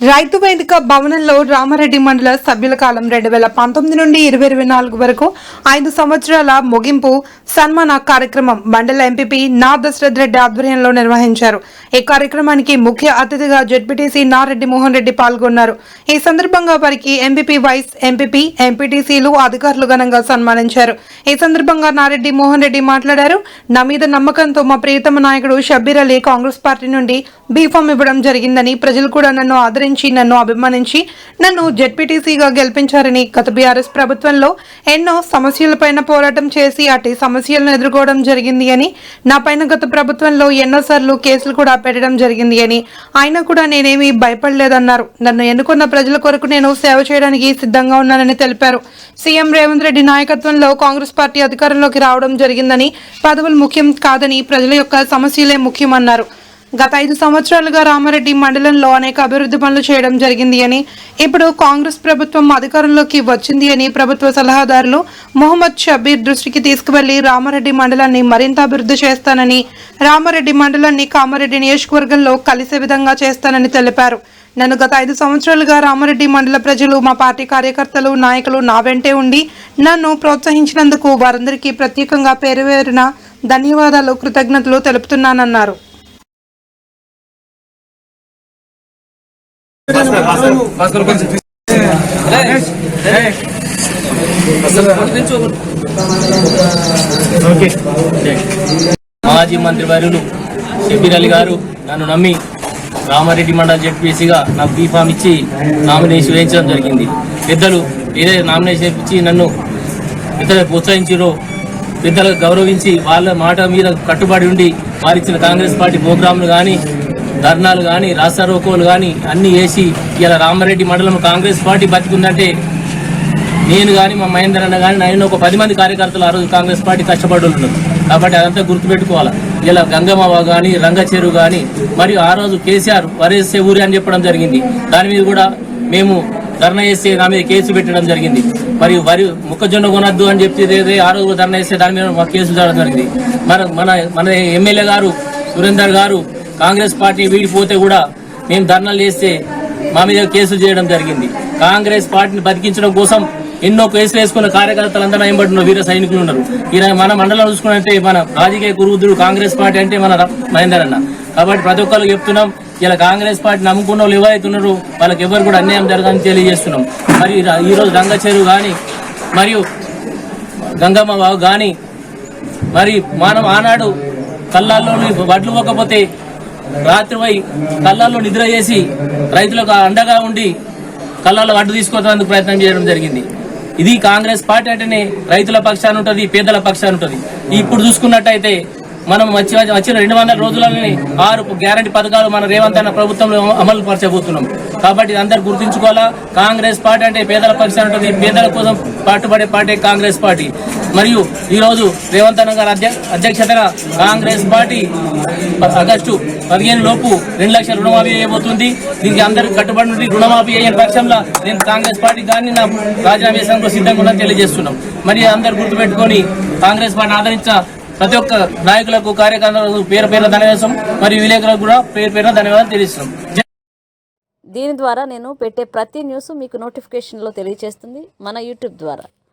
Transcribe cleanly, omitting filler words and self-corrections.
రైతు వేదిక భవనంలో రామారెడ్డి మండల సభ్యుల కాలం 2019 నుండి 2024 వరకు 5 సంవత్సరాల ముగింపు సన్మాన కార్యక్రమం మండల ఎంపీపీ నా దశరథ్ రెడ్డి ఆధ్వర్యంలో నిర్వహించారు. ఈ కార్యక్రమానికి ముఖ్య అతిథిగా జెడ్పీటీసీ నారెడ్డి మోహన్ రెడ్డి పాల్గొన్నారు. ఈ సందర్భంగా వారికి ఎంపీపీ వైస్ ఎంపీపీ ఎంపీటీసీలు అధికారులు ఘనంగా సన్మానించారు. ఈ సందర్భంగా నారెడ్డి మోహన్ రెడ్డి మాట్లాడారు. నా మీద నమ్మకంతో మా ప్రియతమ నాయకుడు షబ్బీర్ అలీ కాంగ్రెస్ పార్టీ నుండి బీఫామ్ ఇవ్వడం జరిగిందని, ప్రజలు కూడా నన్ను నన్ను అభిమానించి నన్ను జెడ్పీటీసీగా గెలిపించారని, గత బీఆర్ఎస్ ప్రభుత్వంలో ఎన్నో సమస్యలపైన పోరాటం చేసి అటు సమస్యలను ఎదుర్కోవడం జరిగింది అని, నా పైన గత ప్రభుత్వంలో ఎన్నోసార్లు కేసులు కూడా పెట్టడం జరిగింది అని, అయినా కూడా నేనేమీ భయపడలేదన్నారు. నన్ను ఎన్నుకున్న ప్రజల కొరకు నేను సేవ చేయడానికి సిద్ధంగా ఉన్నానని తెలిపారు. సీఎం రేవంత్ రెడ్డి నాయకత్వంలో కాంగ్రెస్ పార్టీ అధికారంలోకి రావడం జరిగిందని, పదవులు ముఖ్యం కాదని ప్రజల యొక్క సమస్యలే ముఖ్యమన్నారు. గత 5 సంవత్సరాలుగా రామారెడ్డి మండలంలో అనేక అభివృద్ధి పనులు చేయడం జరిగింది అని, ఇప్పుడు కాంగ్రెస్ ప్రభుత్వం అధికారంలోకి వచ్చింది అని ప్రభుత్వ సలహాదారులు మొహమ్మద్ షబ్బీర్ దృష్టికి తీసుకువెళ్లి రామారెడ్డి మండలాన్ని మరింత అభివృద్ధి చేస్తానని, రామారెడ్డి మండలాన్ని కామారెడ్డి నియోజకవర్గంలో కలిసే విధంగా చేస్తానని తెలిపారు. నన్ను గత 5 సంవత్సరాలుగా రామారెడ్డి మండల ప్రజలు, మా పార్టీ కార్యకర్తలు, నాయకులు నా వెంటే ఉండి నన్ను ప్రోత్సహించినందుకు వారందరికీ ప్రత్యేకంగా పేరువేరిన ధన్యవాదాలు, కృతజ్ఞతలు తెలుపుతున్నానన్నారు. మాజీ మంత్రి వర్యులు షబ్బీర్ అలీ గారు నన్ను నమ్మి రామారెడ్డి మండల జెడ్పీసీగా నాకు బీఫామ్ ఇచ్చి నామినేషన్ వేయించడం జరిగింది. పెద్దలు ఏదైతే నామినేషన్ ఇచ్చి నన్ను పెద్దలు ప్రోత్సహించారో, పెద్దలకు గౌరవించి వాళ్ళ మాట మీద కట్టుబడి ఉండి వారిచ్చిన కాంగ్రెస్ పార్టీ ప్రోగ్రాంలు కానీ, ధర్నాలు కానీ, రాస్తా రోకోలు కానీ అన్నీ వేసి ఇలా రామారెడ్డి మండలం కాంగ్రెస్ పార్టీ బతికుందంటే నేను కానీ, మా మహేందర్ అన్న కానీ, నేను ఒక 10 మంది కార్యకర్తలు ఆ రోజు కాంగ్రెస్ పార్టీ కష్టపడి ఉన్నారు. కాబట్టి అదంతా గుర్తుపెట్టుకోవాలి. ఇలా గంగమ్మ కానీ, రంగచెరువు కానీ, మరియు ఆ రోజు కేసీఆర్ వరేసే ఊరి అని చెప్పడం జరిగింది. దాని మీద కూడా మేము ధర్నా చేస్తే నా మీద కేసు పెట్టడం జరిగింది. మరియు మొక్కజొన్న కొనద్దు అని చెప్పి ఆ రోజు ధర్నా చేస్తే దాని మీద మా కేసు జరగడం జరిగింది. మన ఎమ్మెల్యే గారు సురేందర్ గారు కాంగ్రెస్ పార్టీ వీడిపోతే కూడా మేము ధర్నాలు చేస్తే మా మీద కేసులు చేయడం జరిగింది. కాంగ్రెస్ పార్టీని బతికించడం కోసం ఎన్నో కేసులు వేసుకున్న కార్యకర్తలు అందరూ ఎంబడిన వీర సైనికులు ఉన్నారు. మన మండలం చూసుకున్నట్టే మన రాజకీయ గురువుదుడు కాంగ్రెస్ పార్టీ అంటే మన మహేందర్ అన్న. కాబట్టి ప్రతి ఒక్కరు చెప్తున్నాం, ఇలా కాంగ్రెస్ పార్టీ నమ్ముకున్న వాళ్ళు ఎవరైతే ఉన్నారో వాళ్ళకి ఎవరు కూడా అన్యాయం జరగాలని తెలియజేస్తున్నాం. మరి ఈరోజు రంగచెరువు కానీ, మరియు గంగమ్మ వాగు కానీ, మరి మనం ఆనాడు కళ్ళాల్లో వడ్లు పోకపోతే రాత్రి పోయి కళ్ళాల్లో నిద్ర చేసి రైతులకు అండగా ఉండి కళ్ళాల్లో వడ్డు తీసుకోవడానికి ప్రయత్నం చేయడం జరిగింది. ఇది కాంగ్రెస్ పార్టీ అంటేనే రైతుల పక్షాన ఉంటుంది, పేదల పక్షాన ఉంటుంది. ఇప్పుడు చూసుకున్నట్టయితే మనం వచ్చిన 200 రోజులని 6 గ్యారంటీ పథకాలు మన రేవంత్ అన్న ప్రభుత్వంలో అమలు పరచబోతున్నాం. కాబట్టి అందరు గుర్తుంచుకోవాలా, కాంగ్రెస్ పార్టీ అంటే పేదల పక్షాన ఉంటుంది, పేదల కోసం పాటుపడే పార్టీ కాంగ్రెస్ పార్టీ. మరియు ఈరోజు రేవంత్ అన్న గారి అధ్యక్షతన కాంగ్రెస్ పార్టీ ఆగస్టు 15 లోపు 2 లక్షల రుణమాఫీ చేయబోతుంది. దీనికి అందరూ కట్టుబడి నుండి రుణమాఫీ అయ్యే పక్షంలో నేను కాంగ్రెస్ పార్టీ కానీ నా రాజీనామా చేసేందుకు సిద్ధంగా ఉన్నది తెలియజేస్తున్నాం. మరి అందరు గుర్తుపెట్టుకొని కాంగ్రెస్ పార్టీని ఆదరించిన ప్రతి ఒక్క నాయకులకు, కార్యకర్తలకు పేరు ధన్యవాదం, మరియు విలేకరులకు కూడా పేరు ధన్యవాదాలు తెలియజేస్తున్నాం. దీని ద్వారా నేను పెట్టే ప్రతి న్యూస్ మీకు నోటిఫికేషన్లో తెలియజేస్తుంది మన యూట్యూబ్ ద్వారా.